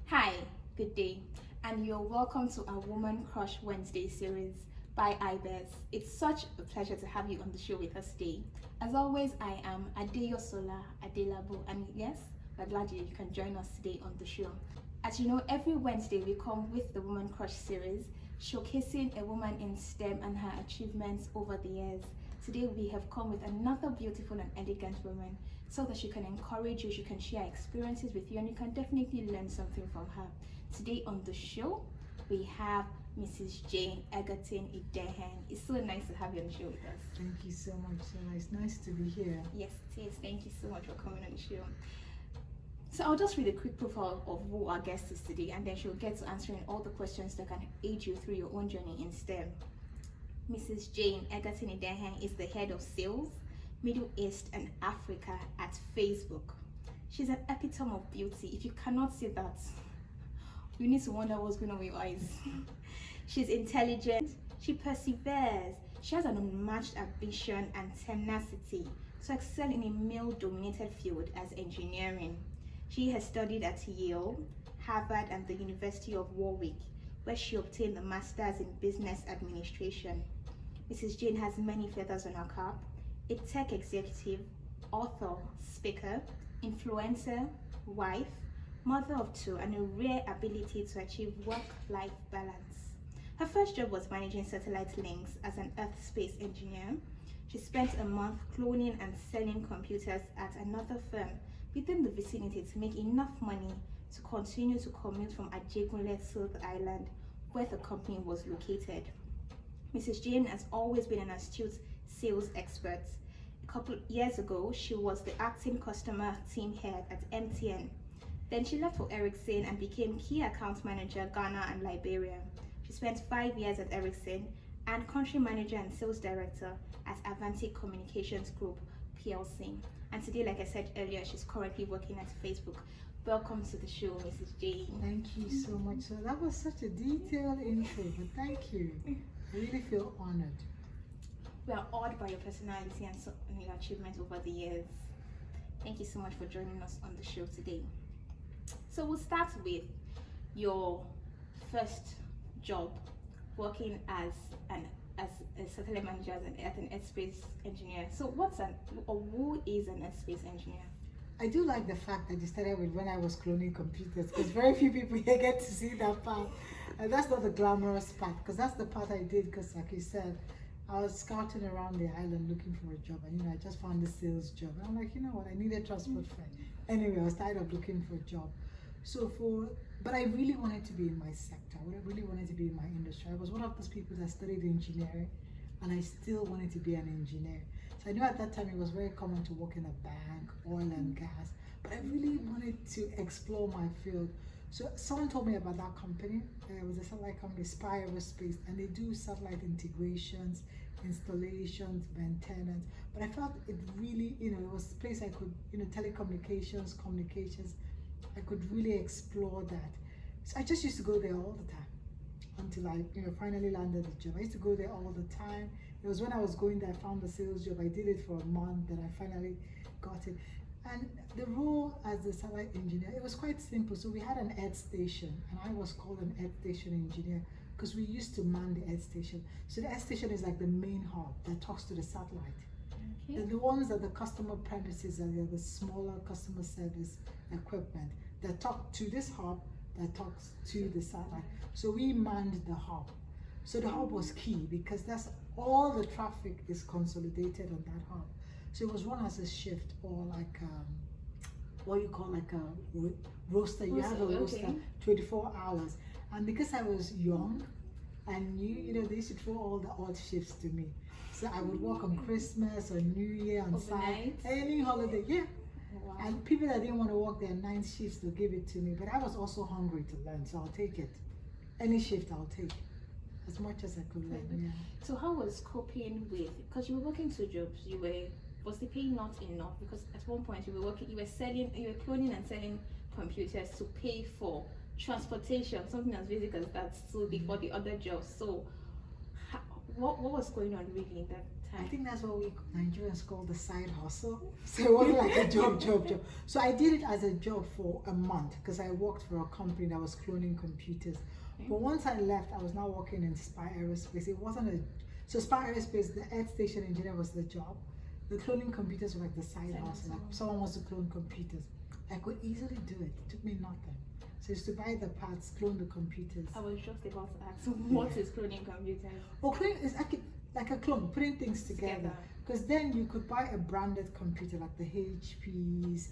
Hi, good day, and you're welcome to our Woman Crush Wednesday series by IBES. It's such a pleasure to have you on the show with us today. As always, I am Adeyosola Adelabo, and yes, we're glad you can join us today on the show. As you know, every Wednesday we come with the Woman Crush series, showcasing a woman in STEM and her achievements over the years. Today we have come with another beautiful and elegant woman so that she can encourage you, she can share experiences with you, and you can definitely learn something from her. Today on the show, we have Mrs. Jane Egerton-Idehen. It's so nice to have you on the show with us. Thank you so much, Sola. It's nice to be here. Yes, it is. Thank you so much for coming on the show. So I'll just read a quick profile of who our guest is today, and then she'll get to answering all the questions that can aid you through your own journey in STEM. Mrs. Jane Egerton-Idehen is the head of sales, Middle East and Africa at Facebook. She's an epitome of beauty. If you cannot see that, you need to wonder what's going on with your eyes. She's intelligent, she perseveres, she has an unmatched ambition and tenacity to excel in a male-dominated field as engineering. She has studied at Yale, Harvard, and the University of Warwick, where she obtained a master's in business administration. Mrs. Jane has many feathers on her cap: a tech executive, author, speaker, influencer, wife, mother of two, and a rare ability to achieve work-life balance. Her first job was managing satellite links as an Earth space engineer. She spent a month cloning and selling computers at another firm within the vicinity to make enough money to continue to commute from Ajegunle, South Island, where the company was located. Mrs. Jane has always been an astute sales expert. A couple years ago, she was the acting customer team head at MTN. Then she left for Ericsson and became key account manager Ghana and Liberia. She spent 5 years at Ericsson and country manager and sales director at Avanti Communications Group PLC. And today, like I said earlier, she's currently working at Facebook. Welcome to the show, Mrs. Jane. Thank you so much. So that was such a detailed intro, but thank you. I really feel honored. We are awed by your personality and your achievements over the years. Thank you so much for joining us on the show today. So we'll start with your first job working as a satellite manager as an airspace engineer. So who is an airspace engineer? I do like the fact that you started with when I was cloning computers, because very few people here get to see that part. And that's not the glamorous part, because that's the part I did, because like you said, I was scouting around the island looking for a job, and I just found the sales job. And I'm like, you know what, I need a transport fare. Anyway, I was tired of looking for a job. But I really wanted to be in my sector. I really wanted to be in my industry. I was one of those people that studied engineering, and I still wanted to be an engineer. So I knew at that time it was very common to work in a bank, oil and gas, but I really wanted to explore my field. So someone told me about that company. It was a satellite company, Spire Aerospace, and they do satellite integrations, installations, maintenance. But I felt it really, it was a place I could, telecommunications, communications, I could really explore that. So I just used to go there all the time until I, finally landed the job. I used to go there all the time. It was when I was going there, I found the sales job. I did it for a month, then I finally got it. And the role as a satellite engineer, it was quite simple. So we had an earth station, and I was called an earth station engineer because we used to man the earth station. So the earth station is like the main hub that talks to the satellite. Okay. The ones at the customer premises are the smaller customer service equipment that talk to this hub that talks to the satellite. So we manned the hub. So the hub was key because that's all the traffic is consolidated on that hub. So it was run as a shift, or like what you call like a roster. You have a roster, 24 hours. And because I was young, I knew, they used to throw all the odd shifts to me. So I would work on Christmas or New Year, on Saturday, any holiday, yeah. Wow. And people that didn't want to work their 9 shifts, they'll give it to me. But I was also hungry to learn, so I'll take it. Any shift I'll take, as much as I could learn. Yeah. So how was coping with, because you were working 2 jobs, was the pay not enough? Because at one point you were cloning and selling computers to pay for transportation, something as basic as that, so before the other jobs. So what was going on really in that I think that's what we Nigerians call the side hustle. So it wasn't like a job. So I did it as a job for a month because I worked for a company that was cloning computers. Okay. But once I left, I was now working in Spy Aerospace. It wasn't a so Spy Aerospace, the Earth Station engineer was the job. The cloning computers were like the side hustle. Like someone wants to clone computers. I could easily do it. It took me nothing. So it's to buy the parts, clone the computers. I was just about to ask, what is cloning computers? Well, cloning is like a clone, putting things together. Because then you could buy a branded computer like the HPs,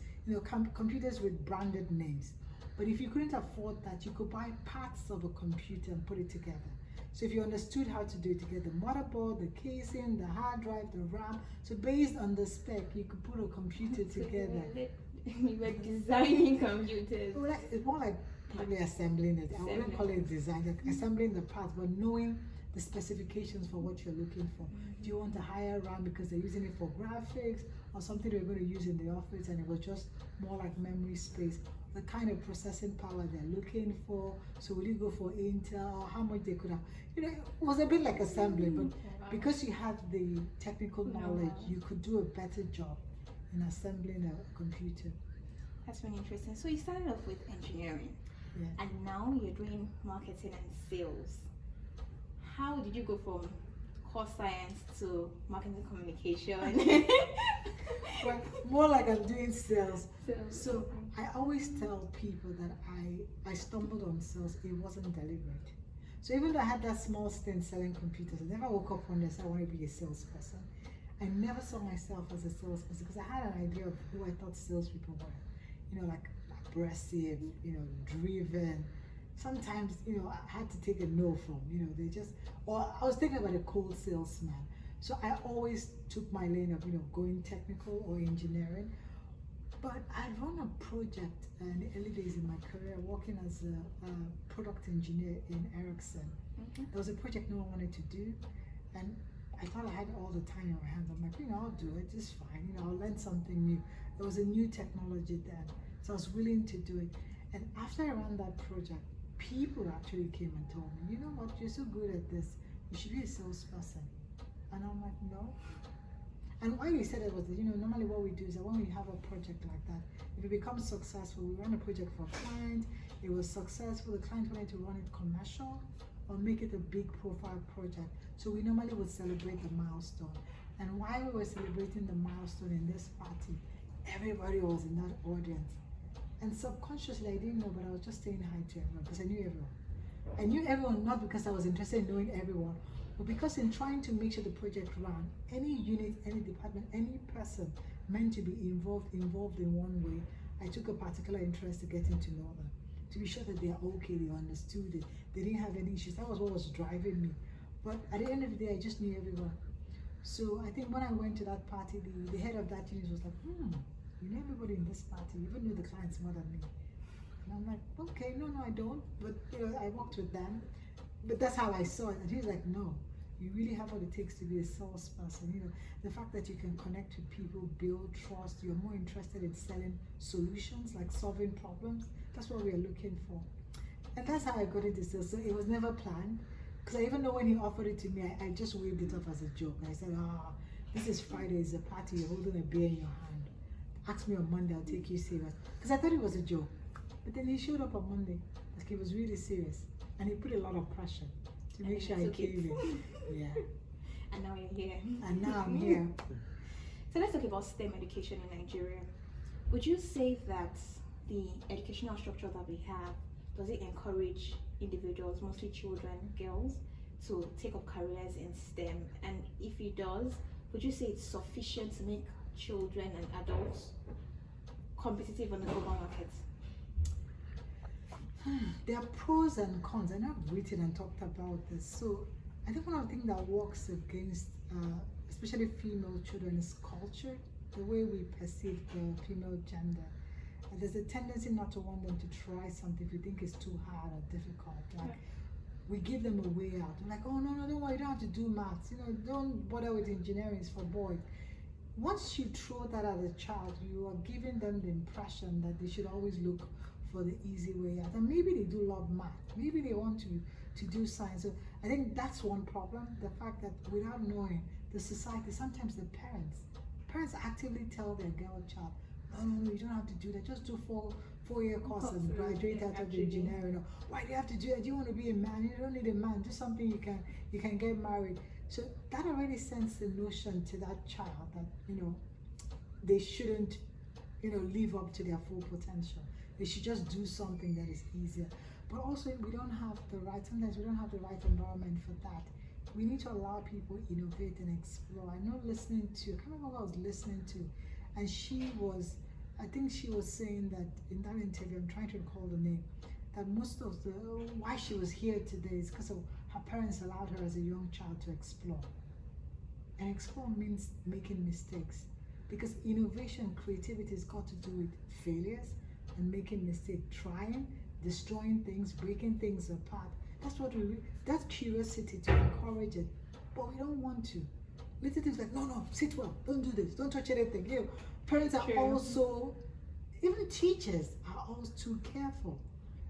computers with branded names. But if you couldn't afford that, you could buy parts of a computer and put it together. So if you understood how to do it together, the motherboard, the casing, the hard drive, the RAM, so based on the spec, you could put a computer together. We were designing computers. Well, it's more like probably assembling it. I wouldn't call it design, like assembling the parts, but knowing the specifications for what you're looking for. Do you want a higher RAM because they're using it for graphics, or something they're going to use in the office and it was just more like memory space? The kind of processing power they're looking for. So will you go for Intel, or how much they could have? It was a bit like assembling, but because you had the technical knowledge, you could do a better job in assembling a computer. That's really interesting. So you started off with engineering, and now you're doing marketing and sales. How did you go from core science to marketing communication? Well, more like I'm doing sales. So I always tell people that I stumbled on sales. It wasn't deliberate. So even though I had that small stint selling computers, I never woke up one day and said I want to be a salesperson. I never saw myself as a salesperson because I had an idea of who I thought salespeople were. Like aggressive, driven. Sometimes, I had to take a no from, or I was thinking about a cold salesman. So I always took my lane of, going technical or engineering. But I run a project in the early days in my career, working as a product engineer in Ericsson. There was a project no one wanted to do, and I thought I had all the time in my hands. I'm like, I'll do it, it's fine, I'll learn something new. There was a new technology then, so I was willing to do it. And after I ran that project, people actually came and told me, you know what, you're so good at this, you should be a salesperson. And I'm like, no. And why we said it was that, normally what we do is that when we have a project like that, if it becomes successful, we run a project for a client, it was successful, the client wanted to run it commercial or make it a big profile project. So we normally would celebrate the milestone. And while we were celebrating the milestone in this party, everybody was in that audience. And subconsciously, I didn't know, but I was just saying hi to everyone because I knew everyone. I knew everyone not because I was interested in knowing everyone, but because in trying to make sure the project ran, any unit, any department, any person meant to be involved in one way, I took a particular interest in getting to know them, to be sure that they are okay, they understood it, they didn't have any issues. That was what was driving me. But at the end of the day, I just knew everyone. So I think when I went to that party, the head of that unit was like, you know everybody in this party, you even know the clients more than me. And I'm like, okay, no, I don't. But I worked with them. But that's how I saw it. And he's like, no, you really have what it takes to be a salesperson. The fact that you can connect with people, build trust, you're more interested in selling solutions, like solving problems. That's what we're looking for. And that's how I got into sales. So it was never planned. Because I even know when he offered it to me, I just waved it off as a joke. And I said, this is Friday, it's a party, you're holding a beer in your hand. Ask me on Monday, I'll take you serious. Because I thought it was a joke. But then he showed up on Monday, like he was really serious. And he put a lot of pressure to make sure I came in. Yeah. And now you're here. And now I'm here. So let's talk about STEM education in Nigeria. Would you say that the educational structure that we have, does it encourage individuals, mostly children, girls, to take up careers in STEM? And if it does, would you say it's sufficient to make children and adults competitive on the global market? There are pros and cons, and I've written and talked about this. So I think one of the things that works against especially female children is culture, the way we perceive the female gender. And there's a tendency not to want them to try something if you think it's too hard or difficult. Like we give them a way out. We're like, oh no, don't worry, you don't have to do maths. Don't bother with engineering, it's for boys. Once you throw that at a child, you are giving them the impression that they should always look for the easy way out. And maybe they do love math. Maybe they want to do science. So I think that's one problem, the fact that without knowing, the society, sometimes the parents actively tell their girl child, no, you don't have to do that. Just do four-year course and graduate out of engineering. Or, why do you have to do that? Do you want to be a man? You don't need a man. Do something you can get married. So that already sends the notion to that child that they shouldn't live up to their full potential. They should just do something that is easier. But also sometimes we don't have the right environment for that. We need to allow people innovate and explore. I know I can't remember what I was listening to, and I think she was saying that in that interview, I'm trying to recall the name, that most of why she was here today is because of her parents allowed her as a young child to explore. And explore means making mistakes. Because innovation, creativity has got to do with failures and making mistakes, trying, destroying things, breaking things apart. That's curiosity to encourage it. But we don't want to. Little things like, no, sit well, don't do this, don't touch anything. Parents are also, even teachers are also too careful.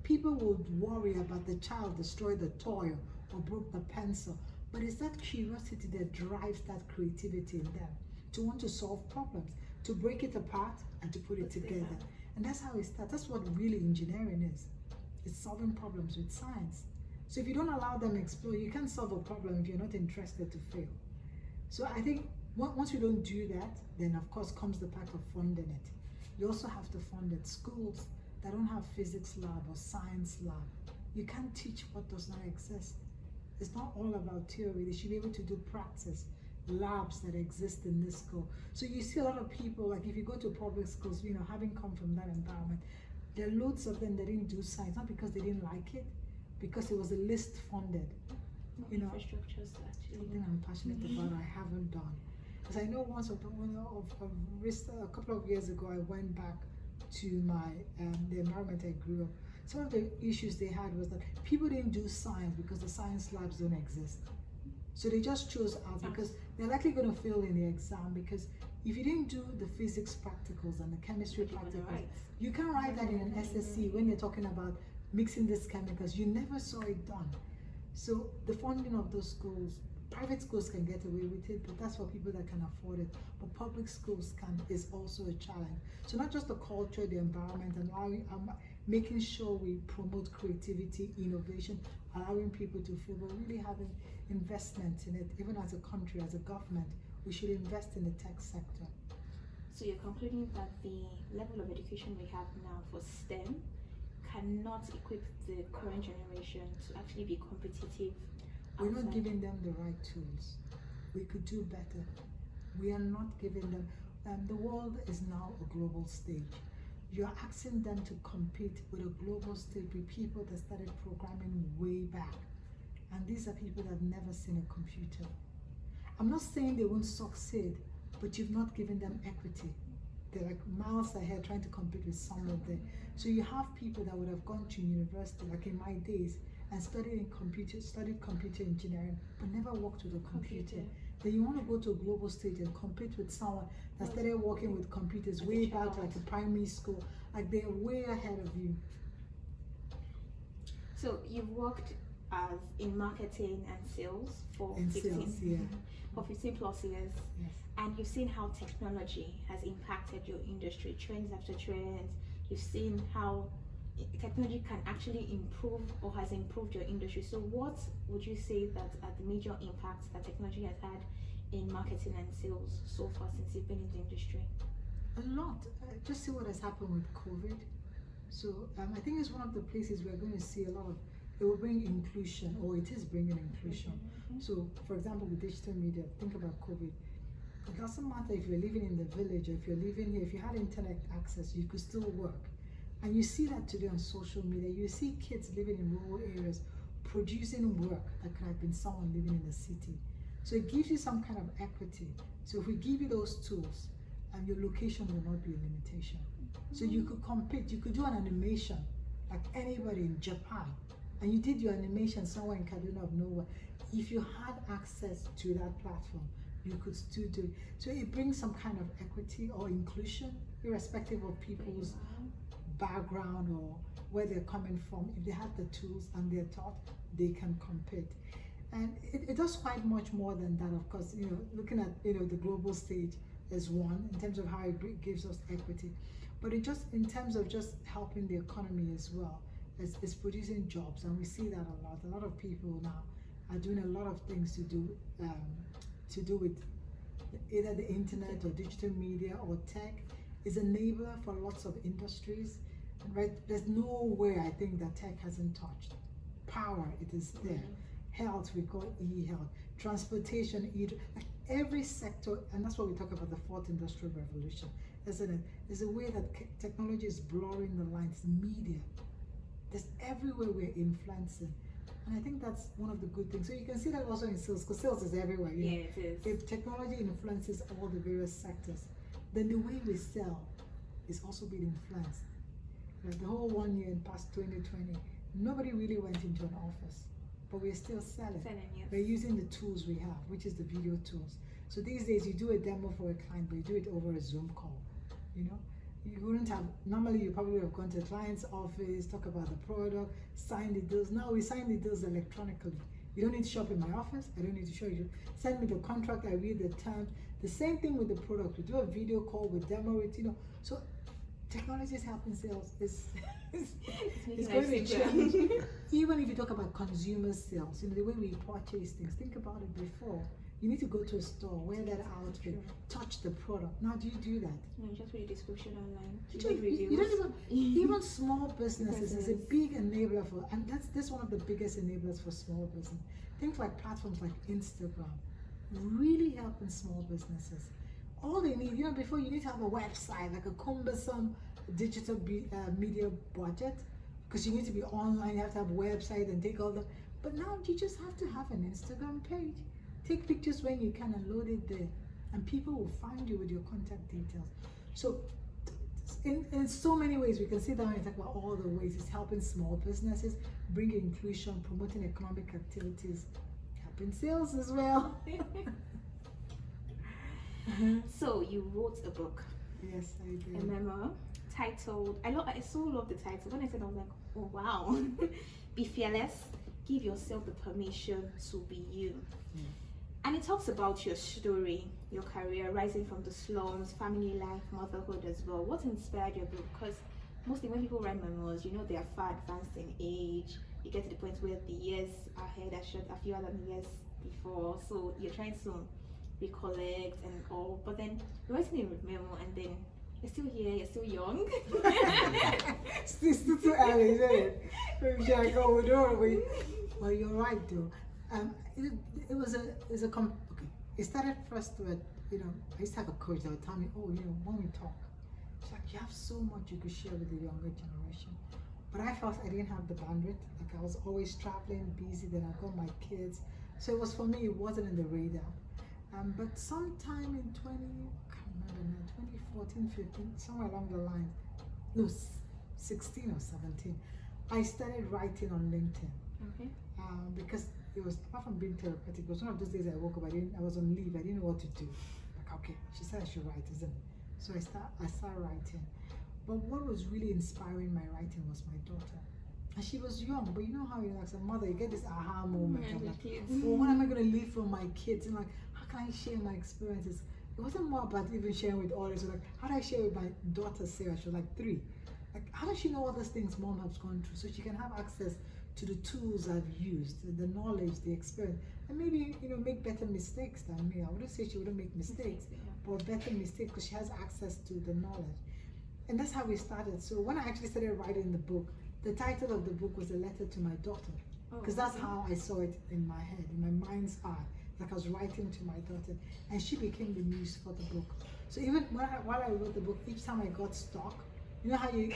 People will worry about the child destroyed the toy or broke the pencil. But it's that curiosity that drives that creativity in them, to want to solve problems, to break it apart and to put it together. And that's how it starts. That's what really engineering is. It's solving problems with science. So if you don't allow them to explore, you can't solve a problem if you're not interested to fail. So I think once we don't do that, then of course comes the part of funding it. You also have to fund it. Schools that don't have physics lab or science lab, you can't teach what does not exist. It's not all about theory. They should be able to do practice, labs that exist in this school. So you see a lot of people, like if you go to public schools, having come from that environment, there are loads of them that didn't do science, not because they didn't like it, because it was a list funded. Infrastructures actually. Something I'm passionate about, I haven't done. Because I know a couple of years ago, I went back to the environment I grew up. Some of the issues they had was that people didn't do science because the science labs don't exist. So they just chose art because they're likely going to fail in the exam, because if you didn't do the physics practicals and the chemistry practicals, you can write that in an SSC when you're talking about mixing these chemicals. You never saw it done. So the funding of those schools, private schools can get away with it, but that's for people that can afford it. But public schools is also a challenge. So not just the culture, the environment, and making sure we promote creativity, innovation, allowing people to feel, but really having investment in it. Even as a country, as a government, we should invest in the tech sector. So you're concluding that the level of education we have now for STEM cannot equip the current generation to actually be competitive. We're not giving them the right tools. We could do better. We are not giving them. The world is now a global stage. You're asking them to compete with a global stage with people that started programming way back. And these are people that have never seen a computer. I'm not saying they won't succeed, but you've not given them equity. They're like miles ahead trying to compete with someone there. So you have people that would have gone to university, like in my days, and studied computer engineering, but never worked with a computer. Then you want to go to a global stage and compete with someone that started working with computers way back, like a primary school. Like they're way ahead of you. So you've worked as in marketing and sales for 15 plus years. Yes. And you've seen how technology has impacted your industry, trends after trends. You've seen how technology can actually improve or has improved your industry. So what would you say that are the major impacts that technology has had in marketing and sales so far since you've been in the industry? A lot. Just see what has happened with COVID. So I think it's one of the places we're going to see a lot of, it will bring inclusion, or it is bringing inclusion. So for example, with digital media, think about COVID. It doesn't matter if you're living in the village or if you're living here, if you had internet access, you could still work. And you see that today on social media. You see kids living in rural areas producing work that could have been someone living in the city. So it gives you some kind of equity. So if we give you those tools, and your location will not be a limitation. So you could compete, you could do an animation like anybody in Japan, and you did your animation somewhere in Kaduna of nowhere. If you had access to that platform, you could still do it. So it brings some kind of equity or inclusion, irrespective of people's background or where they're coming from. If they have the tools and they're taught, they can compete. And it does quite much more than that, of course. Looking at the global stage is one in terms of how it gives us equity, but it just in terms of just helping the economy as well. It's producing jobs, and we see that a lot. A lot of people now are doing a lot of things to do with either the internet or digital media or tech. Is enabler for lots of industries, right? There's nowhere I think that tech hasn't touched. Power, it is there. Health, we call e-health. Transportation, like every sector, and that's what we talk about the fourth industrial revolution, isn't it? There's a way that technology is blurring the lines. Media, there's everywhere we're influencing, and I think that's one of the good things. So you can see that also in sales, because sales is everywhere. Yeah, it is. If technology influences all the various sectors, then the way we sell is also being influenced. Like the whole 1 year in past 2020, nobody really went into an office, but we're still selling. Yes. We're using the tools we have, which is the video tools. So these days you do a demo for a client, but you do it over a Zoom call. You wouldn't have, normally you probably would have gone to the client's office, talk about the product, sign the deals. Now we sign the deals electronically. You don't need to shop in my office. I don't need to show you. Send me the contract, I read the terms. The same thing with the product. We do a video call, we demo it, So technology is helping sales. It's going to change. Even if you talk about consumer sales, the way we purchase things, think about it before. You need to go to a store, wear that outfit, touch the product. Now, do you do that? No, just read the description online. You don't even small businesses is a big enabler for, and that's one of the biggest enablers for small business. Things like platforms like Instagram really helping small businesses. All they need, before you need to have a website, like a cumbersome digital media budget, because you need to be online, you have to have a website and take all the, but now you just have to have an Instagram page. Take pictures when you can and load it there, and people will find you with your contact details. So in so many ways, we can sit down and talk about all the ways it's helping small businesses, bringing inclusion, promoting economic activities, helping sales as well. So you wrote a book. Yes, I did. A memoir titled, I so love the title. When I said, I was like, oh wow. Be fearless, give yourself the permission to be you. And it talks about your story, your career, rising from the slums, family life, motherhood as well. What inspired your book? Because mostly when people write memoirs, they are far advanced in age. You get to the point where the years ahead are short a few other years before. So you're trying to recollect and all. But then you're writing a memoir and then you're still here, you're still young. It's still too early, isn't it? Well, you're right though. It started first with, I used to have a coach that would tell me, when we talk, she's like, you have so much you could share with the younger generation. But I felt I didn't have the bandwidth. Like I was always traveling, busy, then I got my kids. So it was, for me, it wasn't in the radar. But sometime in 2014, 15, somewhere along the line, no, 16 or 17, I started writing on LinkedIn. Okay. Because it was, apart from being therapeutic, it was one of those days I woke up, I was on leave, I didn't know what to do. Like, okay, she said I should write, isn't it? So I started writing. But what was really inspiring my writing was my daughter. And she was young, but you know how you're like a mother, you get this aha moment. I'm like, well, what am I going to leave from my kids? And like, how can I share my experiences? It wasn't more about even sharing with others. So like, how do I share with my daughter, Sarah? She was like 3. Like, how does she know all those things mom has gone through so she can have access to the tools I've used, the knowledge, the experience, and maybe make better mistakes than me. I wouldn't say she wouldn't make mistakes, but better mistakes because she has access to the knowledge. And that's how we started. So when I actually started writing the book, the title of the book was a letter to my daughter, because that's how I saw it in my head, in my mind's eye. Like I was writing to my daughter, and she became the muse for the book. So even while I wrote the book, each time I got stuck, you know how you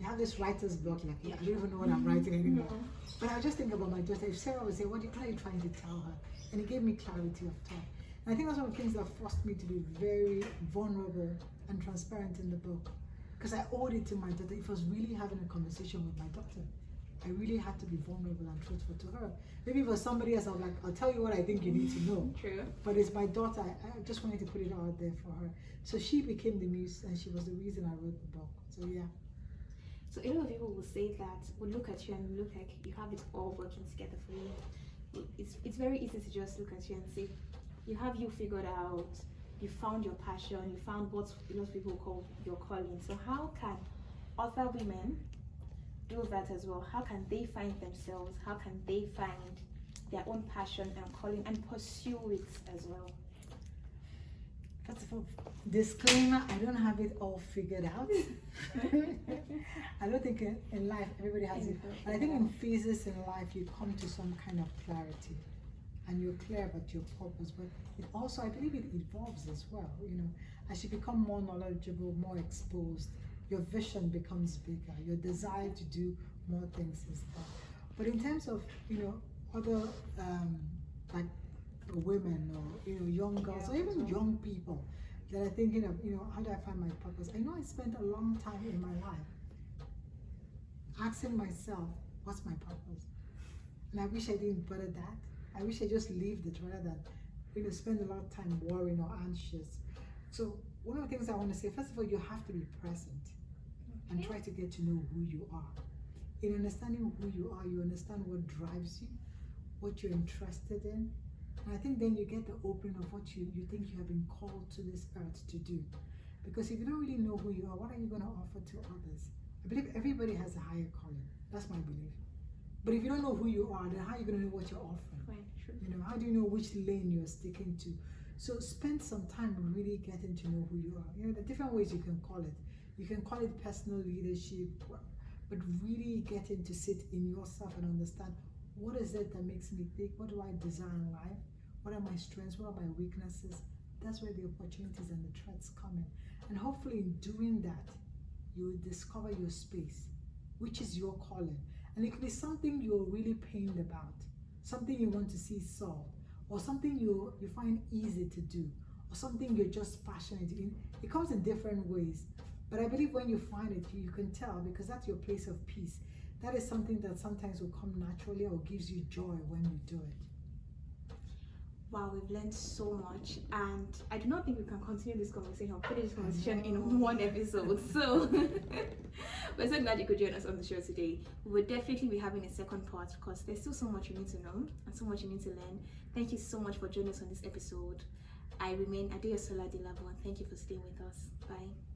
have this writer's block, like I don't even know what I'm writing anymore. But I just think about my daughter. If Sarah would say, what are you trying to tell her? And it gave me clarity of thought. And I think that's one of the things that forced me to be very vulnerable and transparent in the book. Because I owed it to my daughter. If I was really having a conversation with my daughter, I really had to be vulnerable and truthful to her. Maybe if it was somebody else, I was like, I'll tell you what I think you need to know. True. But it's my daughter. I just wanted to put it out there for her. So she became the muse, and she was the reason I wrote the book. So yeah. So a lot of people will say that, will look at you and look like you have it all working together for you. it's very easy to just look at you and say, you have you figured out, you found your passion, you found what a lot of people call your calling. So how can other women do that as well? How can they find themselves? How can they find their own passion and calling and pursue it as well? First of all, disclaimer, I don't have it all figured out. I don't think in life everybody has it. But I think in phases in life you come to some kind of clarity and you're clear about your purpose. But it also, I believe it evolves as well. You know, as you become more knowledgeable, more exposed, your vision becomes bigger. Your desire to do more things is there. But in terms of, you know, other like women or, you know, young girls or even young people that are thinking of, you know, how do I find my purpose? I know I spent a long time in my life asking myself, what's my purpose? And I wish I didn't bother that. I wish I just lived it rather than, you know, spend a lot of time worrying or anxious. So one of the things I want to say, first of all, you have to be present and try to get to know who you are. In understanding who you are, you understand what drives you, what you're interested in. And I think then you get the opening of what you think you have been called to this earth to do. Because if you don't really know who you are, what are you going to offer to others? I believe everybody has a higher calling. That's my belief. But if you don't know who you are, then how are you going to know what you're offering? Right, true. You know, how do you know which lane you're sticking to? So spend some time really getting to know who you are. You know, the different ways you can call it. You can call it personal leadership, but really getting to sit in yourself and understand, what is it that makes me think? What do I desire in life? What are my strengths? What are my weaknesses? That's where the opportunities and the threats come in. And hopefully in doing that, you will discover your space, which is your calling. And it could be something you're really pained about, something you want to see solved, or something you find easy to do, or something you're just passionate in. It comes in different ways. But I believe when you find it, you can tell, because that's your place of peace. That is something that sometimes will come naturally or gives you joy when you do it. Wow, we've learned so much, and I do not think we can continue this conversation or finish this conversation in one episode. So we're so glad you could join us on the show today. We will definitely be having a second part because there's still so much you need to know and so much you need to learn. Thank you so much for joining us on this episode. I remain Adeosola Dilabo, and thank you for staying with us. Bye.